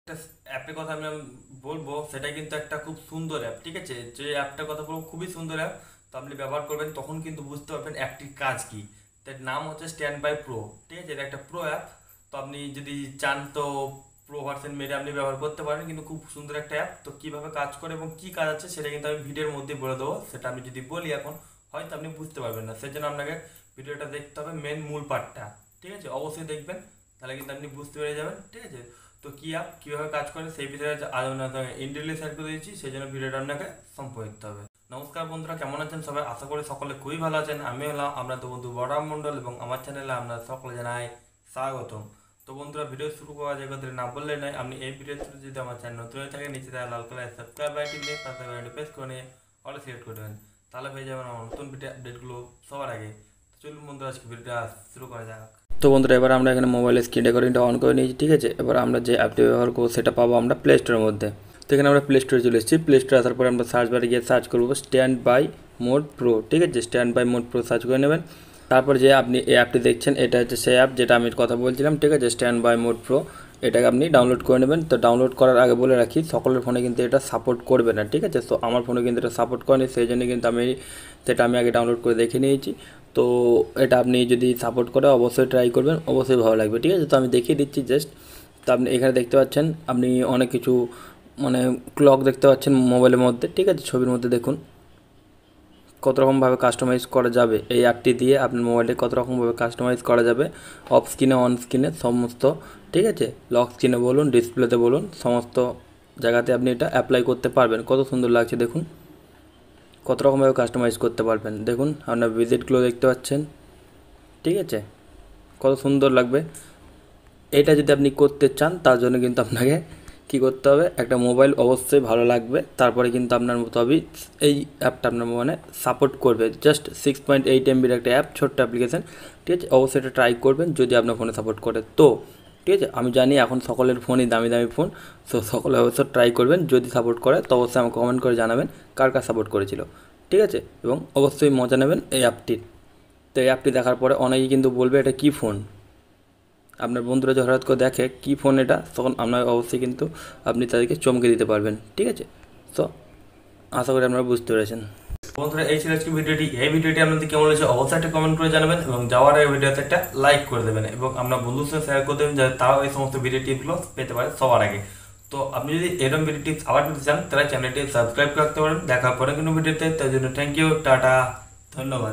একটা অ্যাপের কথা আমি বলবো, সেটা কিন্তু একটা খুব সুন্দর অ্যাপ। ঠিক আছে, যে অ্যাপটার কথা বলবো খুবই সুন্দর অ্যাপ। তো আপনি ব্যবহার করবেন তখন কিন্তু বুঝতে পারবেন অ্যাপটির কাজ কি। তার নাম হচ্ছে স্ট্যান্ড বাই প্রো। ঠিক আছে, এটা একটা প্রো অ্যাপ। তো আপনি যদি চান তো প্রো ভার্সন মেরে আপনি ব্যবহার করতে পারেন, কিন্তু খুব সুন্দর একটা অ্যাপ। তো কীভাবে কাজ করে এবং কী কাজ আছে সেটা কিন্তু আমি ভিডিওর মধ্যে বলে দেবো। সেটা আমি যদি বলি এখন হয়তো আপনি বুঝতে পারবেন না, সেজন্য আপনাকে ভিডিওটা দেখতে হবে, মেন মূল পার্টটা। ঠিক আছে, অবশ্যই দেখবেন, তাহলে কিন্তু আপনি বুঝতে পেরে যাবেন। ঠিক আছে, তো কী অ্যাপ কীভাবে কাজ করে সেই বিষয়ে ইন্ডিয়ালি শেয়ার করে দিয়েছি, সেই জন্য ভিডিওটা আপনাকে সম্পূর্ণ দেখতে হবে। নমস্কার বন্ধুরা, কেমন আছেন সবাই? আশা করি সকলে খুবই ভালো আছেন। আমি হলাম আপনাদের বন্ধু বড়রাম মণ্ডল এবং আমার চ্যানেলে আপনারা সকলে জানাই স্বাগতম। তো বন্ধুরা, ভিডিও শুরু করা যায় কথা না বললে নয়, আপনি এই ভিডিও শুরু যদি আমার চ্যানেল নতুন হয়ে থাকে নিচে লাল কালার সাবস্ক্রাইব বাটন দিয়ে সাবস্ক্রাইব প্রেস করে নিয়ে অল সিলেক্ট করে দেবেন, তাহলে পেয়ে যাবেন আমার নতুন ভিডিও আপডেটগুলো সবার আগে। তো চলুন বন্ধুরা, আজকে ভিডিওটা শুরু করা যাক। তো বন্ধুরা, এবার আমরা এখানে মোবাইলের স্ক্রিন রেকর্ডিংটা অন করে নিয়েছি। ঠিক আছে, এবার আমরা যে অ্যাপটি ব্যবহার করবো সেটা পাবো আমরা প্লে স্টোরের মধ্যে। তো এখানে আমরা প্লে স্টোরে চলে এসেছি। প্লে স্টোরে আসার পরে আমরা সার্চ বারে গিয়ে সার্চ করবো স্ট্যান্ড বাই মোড প্রো। ঠিক আছে, stand by mode pro search করে নেবেন। তারপর যে আপনি এই অ্যাপটি দেখছেন, এটা হচ্ছে সেই অ্যাপ যেটা আমি কথা বলছিলাম। ঠিক আছে, স্ট্যান্ড বাই মোড প্রো, এটাকে আপনি ডাউনলোড করে নেবেন। তো ডাউনলোড করার আগে বলে রাখি, সকলের ফোনে কিন্তু এটা সাপোর্ট করবে না। ঠিক আছে, তো আমার ফোনে কিন্তু এটা সাপোর্ট করেনি, সেই জন্য কিন্তু সেটা আমি আগে ডাউনলোড করে দেখে নিয়েছি। তো এটা আপনি যদি সাপোর্ট করে অবশ্যই ট্রাই করবেন, অবশ্যই ভালো লাগবে। ঠিক আছে, তো আমি দেখিয়ে দিচ্ছি জাস্ট। তো আপনি এখানে দেখতে পাচ্ছেন, আপনি অনেক কিছু মানে ক্লক দেখতে পাচ্ছেন মোবাইলের মধ্যে। ঠিক আছে, ছবির মধ্যে দেখুন কত রকমভাবে কাস্টমাইজ করা যাবে। এই অ্যাপটি দিয়ে আপনার মোবাইলটি কত রকমভাবে কাস্টমাইজ করা যাবে, অফ স্ক্রিনে অন স্ক্রিনে সমস্ত। ঠিক আছে, লক স্ক্রিনে বলুন, ডিসপ্লেতে বলুন, সমস্ত জায়গাতে আপনি এটা অ্যাপ্লাই করতে পারবেন। কত সুন্দর লাগছে দেখুন, কত রকমভাবে কাস্টমাইজ করতে পারবেন। দেখুন আপনার ভিজিটগুলো দেখতে পাচ্ছেন। ঠিক আছে, কত সুন্দর লাগবে। এটা যদি আপনি করতে চান তার জন্য কিন্তু আপনাকে কী করতে হবে, একটা মোবাইল অবশ্যই ভালো লাগবে, তারপরে কিন্তু আপনার মোতাবিক এই অ্যাপটা আপনার মানে সাপোর্ট করবে। জাস্ট 6.8 MBর একটা অ্যাপ, ছোট্ট অ্যাপ্লিকেশান। ঠিক আছে, অবশ্যই এটা ট্রাই করবেন যদি আপনার ফোনে সাপোর্ট করে তো। ঠিক আছে, আমি জানি এখন সকলের ফোনই দামি দামি ফোন, সো সকলে অবশ্যই ট্রাই করবেন। যদি সাপোর্ট করে তো অবশ্যই আমাকে কমেন্ট করে জানাবেন কার কার সাপোর্ট করেছিল। ঠিক আছে, এবং অবশ্যই মজা নেবেন এই অ্যাপটির। তো এই অ্যাপটি দেখার পরে অনেকেই কিন্তু বলবে এটা কী ফোন। আপনার বন্ধুরা যে হঠাৎ করে দেখে কী ফোন এটা, তখন আপনার অবশ্যই কিন্তু আপনি তাদেরকে চমকে দিতে পারবেন। ঠিক আছে, তো আশা করি আপনারা বুঝতে পেরেছেন। বন্ধুরা, এই ছিল আজকে ভিডিওটি। এই ভিডিওটি আপনাদের কেমন হয়েছে অবশ্যই একটা কমেন্ট করে জানাবেন, এবং যাওয়ার আগে ভিডিওতে একটা লাইক করে দেবেন, এবং আপনার বন্ধুর সাথে শেয়ার করে দেবেন যাতে তারাও এই সমস্ত ভিডিও টিপগুলো পেতে পারে সবার আগে। তো আপনি যদি এরকম ভিডিও টিপস আবার পেতে চান তাহলে চ্যানেলটি সাবস্ক্রাইব করতে পারেন। দেখা পরে কোনো ভিডিওতে, তার জন্য থ্যাংক ইউ, টাটা, ধন্যবাদ।